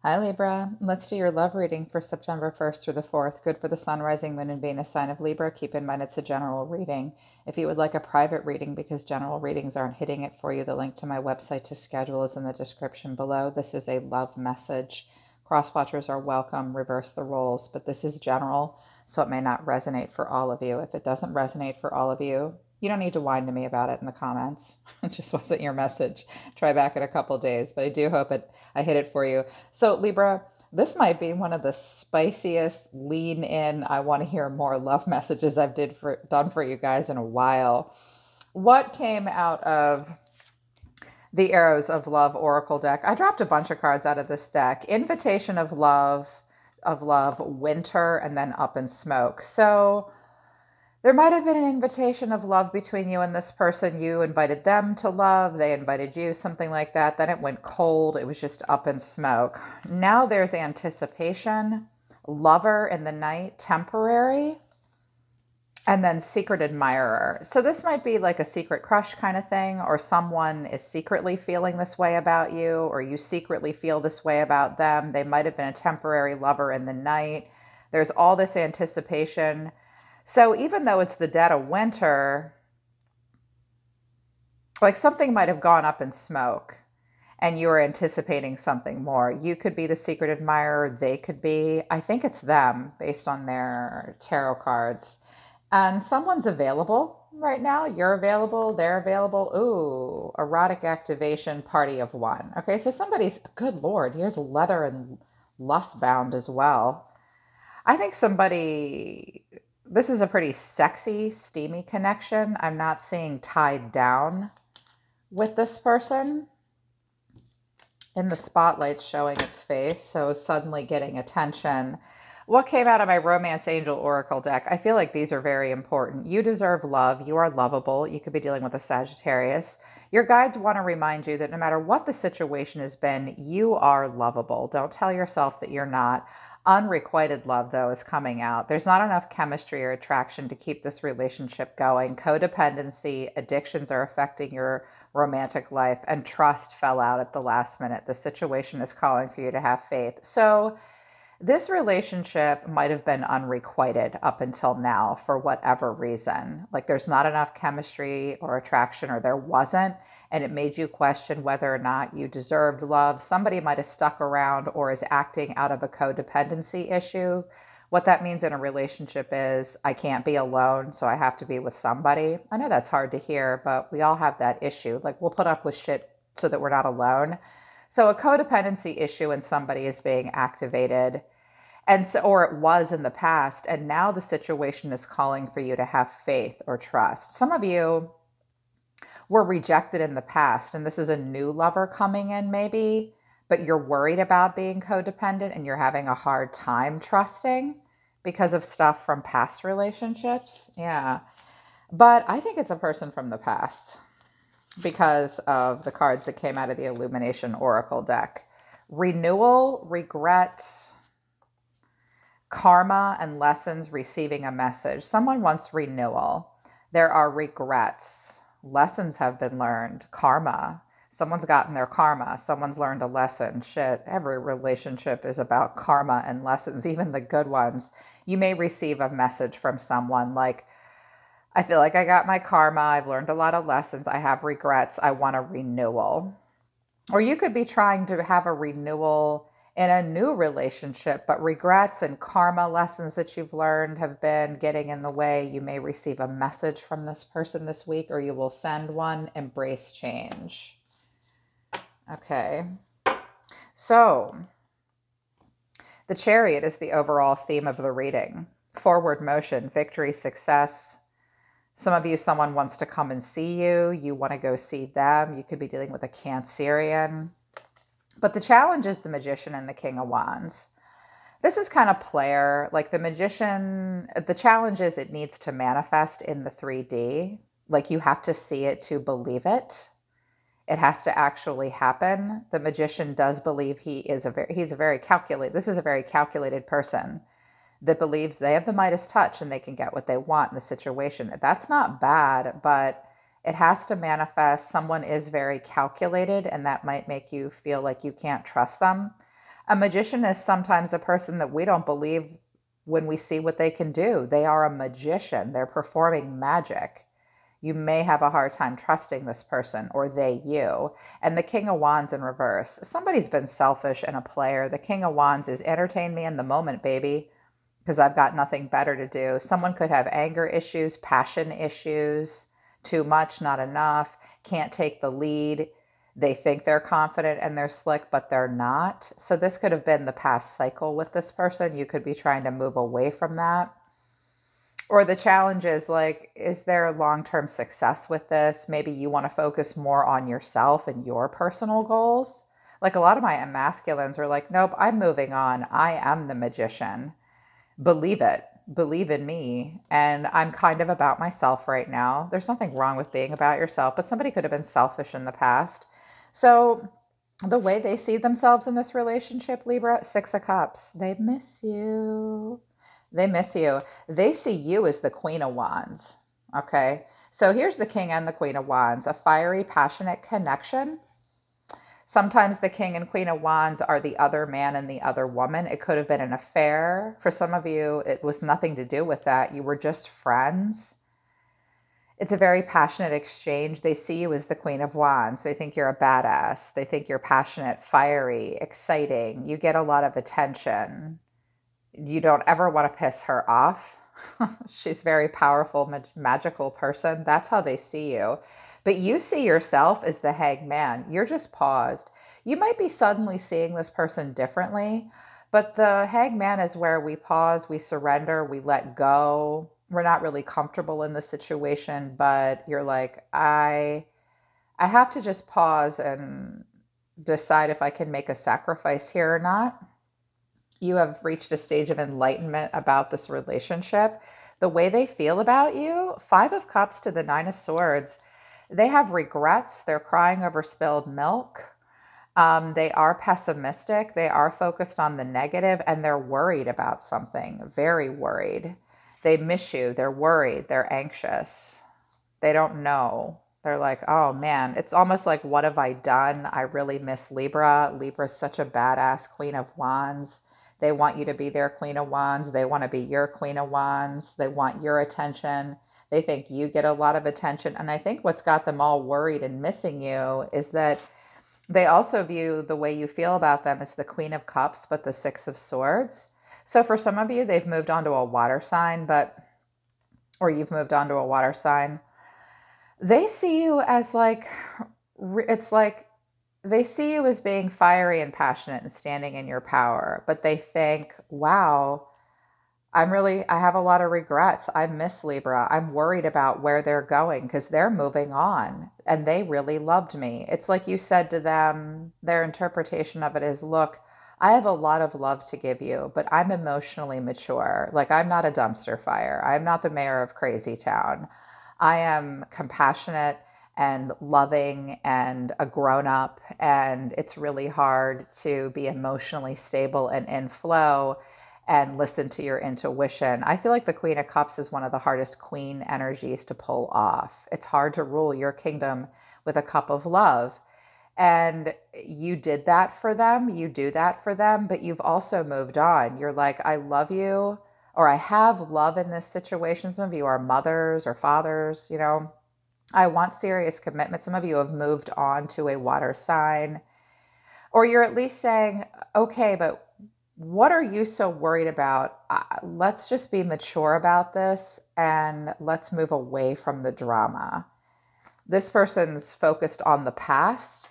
Hi Libra, let's do your love reading for September 1st through the 4th. Good for the sun, rising moon, and being a sign of Libra. Keep in mind it's a general reading. If you would like a private reading because general readings aren't hitting it for you, the link to my website to schedule is in the description below. This is a love message. Cross-watchers are welcome, reverse the roles, but this is general, so it may not resonate for all of you. If it doesn't resonate for all of you, you don't need to whine to me about it in the comments. It just wasn't your message. Try back in a couple days, but I do hope I hit it for you. So Libra, this might be one of the spiciest lean in, I want to hear more love messages I've done for you guys in a while. What came out of the Arrows of Love Oracle deck? I dropped a bunch of cards out of this deck. Invitation of Love, Winter, and then Up in Smoke. So there might have been an invitation of love between you and this person. You invited them to love. They invited you, something like that. Then it went cold. It was just up in smoke. Now there's anticipation, lover in the night, temporary, and then secret admirer. So this might be like a secret crush kind of thing, or someone is secretly feeling this way about you, or you secretly feel this way about them. They might have been a temporary lover in the night. There's all this anticipation. So even though it's the dead of winter, like something might have gone up in smoke and you were anticipating something more. You could be the secret admirer. They could be. I think it's them based on their tarot cards. And someone's available right now. You're available. They're available. Ooh, erotic activation, party of one. Okay, so somebody's, good Lord, here's leather and lust bound as well. I think somebody... This is a pretty sexy, steamy connection. I'm not seeing tied down with this person. In the spotlight showing its face, so suddenly getting attention. What came out of my Romance Angel Oracle deck? I feel like these are very important. You deserve love. You are lovable. You could be dealing with a Sagittarius. Your guides want to remind you that no matter what the situation has been, you are lovable. Don't tell yourself that you're not. Unrequited love, though, is coming out. There's not enough chemistry or attraction to keep this relationship going. Codependency, addictions are affecting your romantic life, and trust fell out at the last minute. The situation is calling for you to have faith. So this relationship might have been unrequited up until now for whatever reason. Like there's not enough chemistry or attraction, or there wasn't, and it made you question whether or not you deserved love. Somebody might have stuck around or is acting out of a codependency issue. What that means in a relationship is I can't be alone, so I have to be with somebody. I know that's hard to hear, but we all have that issue. Like we'll put up with shit so that we're not alone. So a codependency issue in somebody is being activated, and so, or it was in the past, and now the situation is calling for you to have faith or trust. Some of you were rejected in the past, and this is a new lover coming in maybe, but you're worried about being codependent and you're having a hard time trusting because of stuff from past relationships. Yeah. But I think it's a person from the past because of the cards that came out of the Illumination Oracle deck. Renewal, regret, karma, and lessons, receiving a message. Someone wants renewal. There are regrets. Lessons have been learned. Karma. Someone's gotten their karma. Someone's learned a lesson. Shit, every relationship is about karma and lessons, even the good ones. You may receive a message from someone like, I feel like I got my karma. I've learned a lot of lessons. I have regrets. I want a renewal. Or you could be trying to have a renewal in a new relationship, but regrets and karma lessons that you've learned have been getting in the way. You may receive a message from this person this week, or you will send one. Embrace change. Okay. So the Chariot is the overall theme of the reading. Forward motion, victory, success. Some of you, someone wants to come and see you. You want to go see them. You could be dealing with a Cancerian. But the challenge is the Magician and the King of Wands. This is kind of player. Like the Magician, the challenge is it needs to manifest in the 3D. Like you have to see it to believe it. It has to actually happen. The Magician does believe he's a very calculated, this is a very calculated person that believes they have the Midas touch and they can get what they want in the situation. That's not bad, but it has to manifest. Someone is very calculated, and that might make you feel like you can't trust them. A magician is sometimes a person that we don't believe when we see what they can do. They are a magician. They're performing magic. You may have a hard time trusting this person, or they you. And the King of Wands in reverse. Somebody's been selfish and a player. The King of Wands is entertain me in the moment, baby, because I've got nothing better to do. Someone could have anger issues, passion issues, too much, not enough, can't take the lead. They think they're confident and they're slick, but they're not. So this could have been the past cycle with this person. You could be trying to move away from that. Or the challenge is like, is there long-term success with this? Maybe you want to focus more on yourself and your personal goals. Like a lot of my masculines are like, nope, I'm moving on. I am the magician. Believe it. Believe in me. And I'm kind of about myself right now. There's nothing wrong with being about yourself, but somebody could have been selfish in the past. So the way they see themselves in this relationship, Libra, Six of Cups, they miss you. They miss you. They see you as the Queen of Wands. Okay. So here's the King and the Queen of Wands, a fiery, passionate connection. Sometimes the King and Queen of Wands are the other man and the other woman. It could have been an affair. For some of you, it was nothing to do with that. You were just friends. It's a very passionate exchange. They see you as the Queen of Wands. They think you're a badass. They think you're passionate, fiery, exciting. You get a lot of attention. You don't ever want to piss her off. She's a very powerful, magical person. That's how they see you. But you see yourself as the Hanged Man. You're just paused. You might be suddenly seeing this person differently, but the Hanged Man is where we pause, we surrender, we let go. We're not really comfortable in the situation, but you're like, I have to just pause and decide if I can make a sacrifice here or not. You have reached a stage of enlightenment about this relationship. The way they feel about you, Five of Cups to the Nine of Swords, they have regrets. They're crying over spilled milk. They are pessimistic. They are focused on the negative, and they're worried about something, very worried. They miss you. They're worried. They're anxious. They don't know. They're like, oh man, it's almost like, what have I done? I really miss Libra. Libra's such a badass Queen of Wands. They want you to be their Queen of Wands. They want to be your Queen of Wands. They want your attention. They think you get a lot of attention. And I think what's got them all worried and missing you is that they also view the way you feel about them as the Queen of Cups, but the Six of Swords. So for some of you, they've moved on to a water sign, or you've moved on to a water sign. They see you as like, it's like, they see you as being fiery and passionate and standing in your power, but they think, wow, I have a lot of regrets. I miss Libra. I'm worried about where they're going because they're moving on and they really loved me. It's like you said to them, their interpretation of it is, look, I have a lot of love to give you, but I'm emotionally mature. Like, I'm not a dumpster fire. I'm not the mayor of Crazy Town. I am compassionate and loving and a grown-up, and it's really hard to be emotionally stable and in flow and listen to your intuition. I feel like the Queen of Cups is one of the hardest queen energies to pull off. It's hard to rule your kingdom with a cup of love. And you did that for them. You do that for them, but you've also moved on. You're like, I love you, or I have love in this situation. Some of you are mothers or fathers, you know. I want serious commitment. Some of you have moved on to a water sign, or you're at least saying, okay, but what are you so worried about? Let's just be mature about this and let's move away from the drama. This person's focused on the past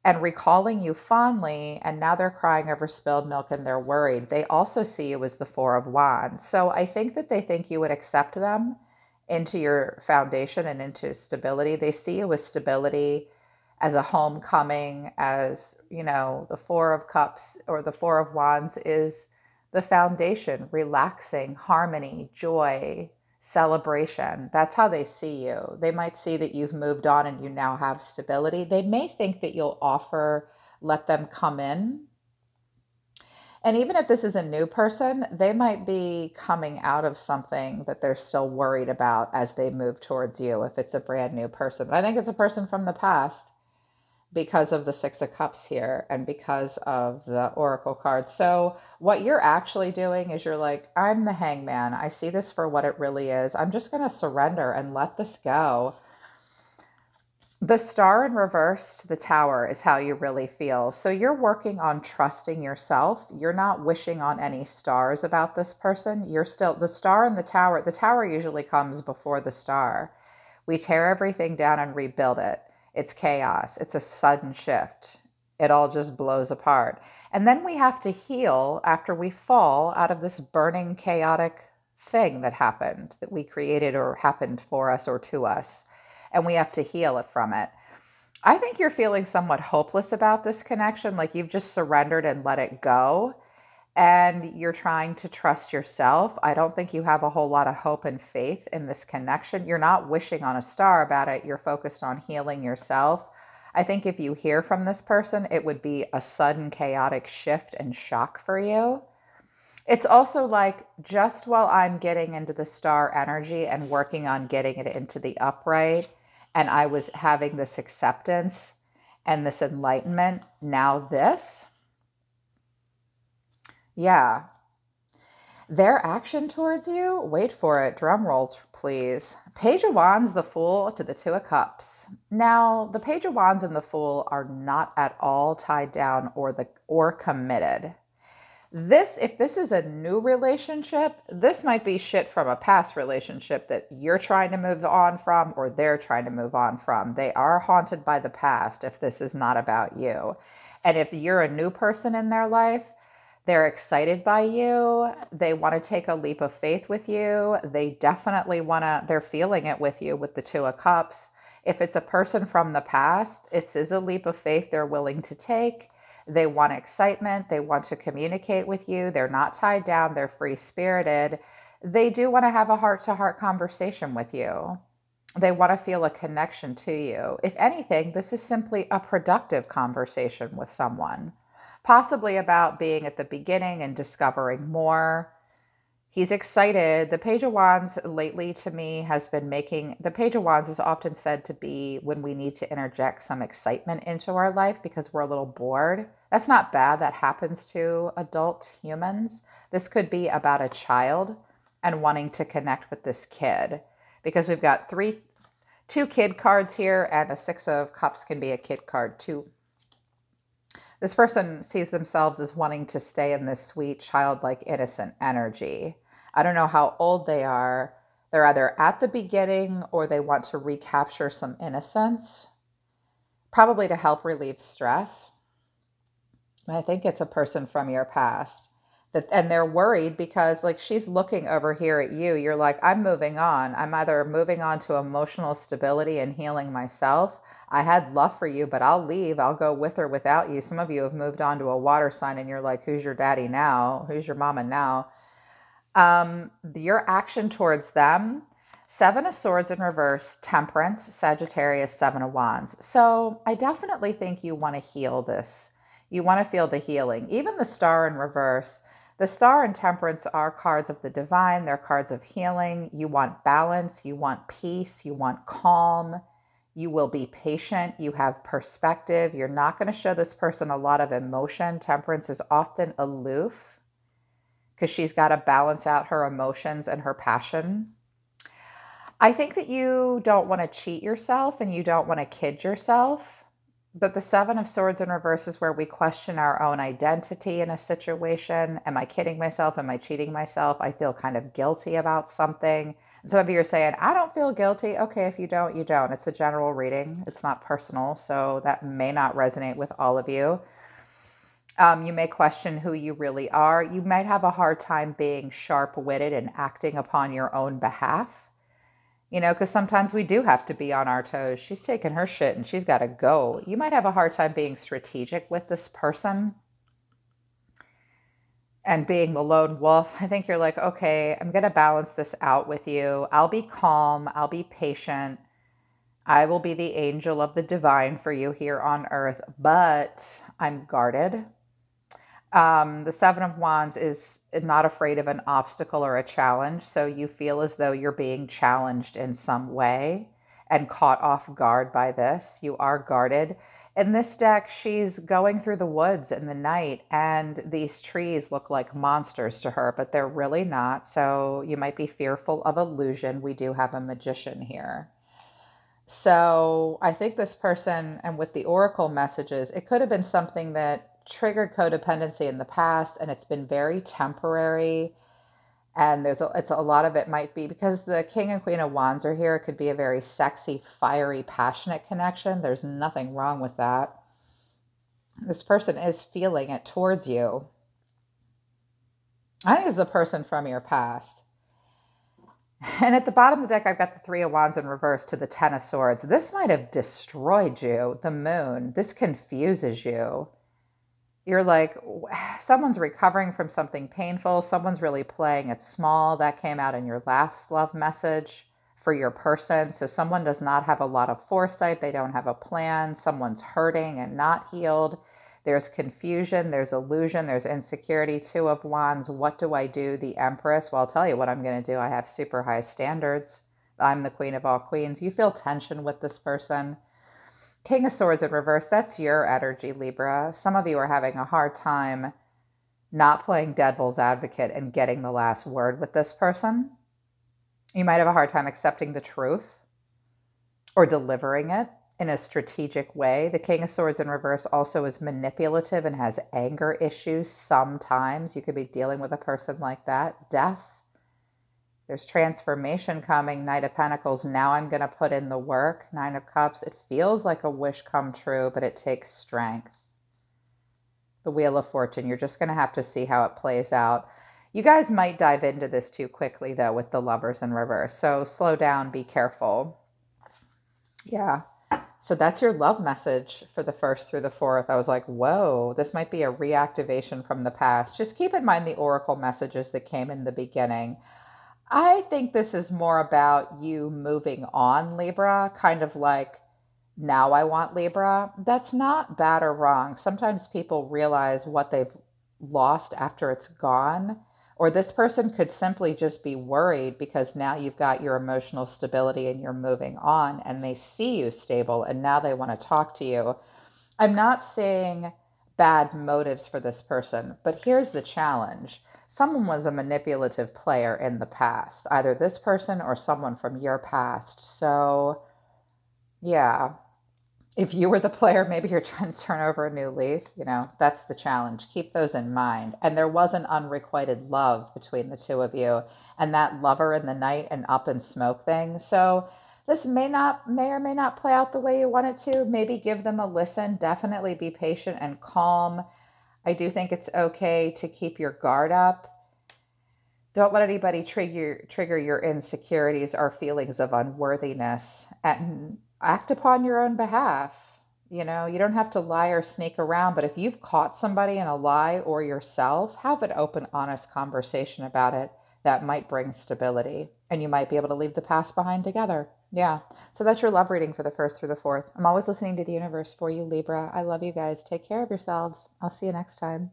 and recalling you fondly, and now they're crying over spilled milk and they're worried. They also see you as the Four of Wands. So I think that they think you would accept them into your foundation and into stability. They see you as stability, as a homecoming, as, you know, the Four of Cups or the Four of Wands is the foundation, relaxing, harmony, joy, celebration. That's how they see you. They might see that you've moved on and you now have stability. They may think that you'll let them come in. And even if this is a new person, they might be coming out of something that they're still worried about as they move towards you, if it's a brand new person. But I think it's a person from the past. because of the Six of Cups here and because of the Oracle card. So what you're actually doing is you're like, I'm the hangman. I see this for what it really is. I'm just going to surrender and let this go. The star in reverse to the tower is how you really feel. So you're working on trusting yourself. You're not wishing on any stars about this person. You're still the star in the tower. The tower usually comes before the star. We tear everything down and rebuild it. It's chaos. It's a sudden shift. It all just blows apart. And then we have to heal after we fall out of this burning, chaotic thing that happened, that we created or happened for us or to us. And we have to heal it from it. I think you're feeling somewhat hopeless about this connection, like you've just surrendered and let it go. And you're trying to trust yourself. I don't think you have a whole lot of hope and faith in this connection. You're not wishing on a star about it. You're focused on healing yourself. I think if you hear from this person, it would be a sudden chaotic shift and shock for you. It's also like, just while I'm getting into the star energy and working on getting it into the upright, and I was having this acceptance and this enlightenment, now this. Yeah. Their action towards you, wait for it, drum rolls, please. Page of Wands, the Fool to the Two of Cups. Now, the Page of Wands and the Fool are not at all tied down or committed. If this is a new relationship, this might be shit from a past relationship that you're trying to move on from or they're trying to move on from. They are haunted by the past if this is not about you. And if you're a new person in their life, they're excited by you. They want to take a leap of faith with you. They definitely they're feeling it with you with the Two of Cups. If it's a person from the past, it is a leap of faith they're willing to take. They want excitement. They want to communicate with you. They're not tied down. They're free-spirited. They do want to have a heart-to-heart conversation with you. They want to feel a connection to you. If anything, this is simply a productive conversation with someone, possibly about being at the beginning and discovering more. He's excited. The Page of Wands lately to me has been the Page of Wands is often said to be when we need to interject some excitement into our life because we're a little bored. That's not bad. That happens to adult humans. This could be about a child and wanting to connect with this kid, because we've got two kid cards here, and a Six of Cups can be a kid card too. This person sees themselves as wanting to stay in this sweet, childlike, innocent energy. I don't know how old they are. They're either at the beginning or they want to recapture some innocence, probably to help relieve stress. I think it's a person from your past. And they're worried because, like, she's looking over here at you. You're like, I'm moving on. I'm either moving on to emotional stability and healing myself. I had love for you, but I'll leave. I'll go with or without you. Some of you have moved on to a water sign and you're like, who's your daddy now? Who's your mama now? Your action towards them, Seven of Swords in reverse, Temperance, Sagittarius, Seven of Wands. So I definitely think you want to heal this. You want to feel the healing. Even the Star in reverse. The Star and Temperance are cards of the divine. They're cards of healing. You want balance. You want peace. You want calm. You will be patient. You have perspective. You're not going to show this person a lot of emotion. Temperance is often aloof because she's got to balance out her emotions and her passion. I think that you don't want to cheat yourself and you don't want to kid yourself. But the Seven of Swords in reverse is where we question our own identity in a situation. Am I kidding myself? Am I cheating myself? I feel kind of guilty about something. And some of you are saying, I don't feel guilty. Okay, if you don't, you don't. It's a general reading. It's not personal. So that may not resonate with all of you. You may question who you really are. You might have a hard time being sharp-witted and acting upon your own behalf. You know, because sometimes we do have to be on our toes. She's taking her shit and she's got to go. You might have a hard time being strategic with this person and being the lone wolf. I think you're like, okay, I'm going to balance this out with you. I'll be calm. I'll be patient. I will be the angel of the divine for you here on earth, but I'm guarded. The Seven of Wands is not afraid of an obstacle or a challenge. So you feel as though you're being challenged in some way and caught off guard by this. You are guarded. In this deck, she's going through the woods in the night, and these trees look like monsters to her, but they're really not. So you might be fearful of illusion. We do have a magician here. So I think this person, and with the oracle messages, it could have been something that triggered codependency in the past, and it's been very temporary. And it's a lot of it might be because the King and Queen of Wands are here. It could be a very sexy, fiery, passionate connection. There's nothing wrong with that. This person is feeling it towards you. I think it's a person from your past. And at the bottom of the deck, I've got the Three of Wands in reverse to the Ten of Swords. This might have destroyed you, the Moon. This confuses you. You're like, someone's recovering from something painful. Someone's really playing it small. That came out in your last love message for your person. So someone does not have a lot of foresight. They don't have a plan. Someone's hurting and not healed. There's confusion. There's illusion. There's insecurity. Two of Wands. What do I do? The Empress. Well, I'll tell you what I'm going to do. I have super high standards. I'm the Queen of all queens. You feel tension with this person. King of Swords in reverse, that's your energy, Libra. Some of you are having a hard time not playing devil's advocate and getting the last word with this person. You might have a hard time accepting the truth or delivering it in a strategic way. The King of Swords in reverse also is manipulative and has anger issues sometimes. You could be dealing with a person like that. Death. There's transformation coming. Knight of Pentacles. Now I'm going to put in the work. Nine of Cups. It feels like a wish come true, but it takes strength. The Wheel of Fortune. You're just going to have to see how it plays out. You guys might dive into this too quickly, though, with the Lovers in reverse. So slow down. Be careful. Yeah. So that's your love message for the 1st through the 4th. I was like, whoa, this might be a reactivation from the past. Just keep in mind the oracle messages that came in the beginning. I think this is more about you moving on, Libra, kind of like, now I want Libra. That's not bad or wrong. Sometimes people realize what they've lost after it's gone, or this person could simply just be worried because now you've got your emotional stability and you're moving on and they see you stable and now they want to talk to you. I'm not saying bad motives for this person, but here's the challenge. Someone was a manipulative player in the past, either this person or someone from your past. So yeah, if you were the player, maybe you're trying to turn over a new leaf. You know, that's the challenge. Keep those in mind. And there was an unrequited love between the two of you and that lover in the night and up in smoke thing. So this may or may not play out the way you want it to. Maybe give them a listen. Definitely be patient and calm. I do think it's okay to keep your guard up. Don't let anybody trigger your insecurities or feelings of unworthiness, and act upon your own behalf. You know, you don't have to lie or sneak around, but if you've caught somebody in a lie or yourself, have an open, honest conversation about it. That might bring stability, and you might be able to leave the past behind together. Yeah. So that's your love reading for the 1st through the 4th. I'm always listening to the universe for you, Libra. I love you guys. Take care of yourselves. I'll see you next time.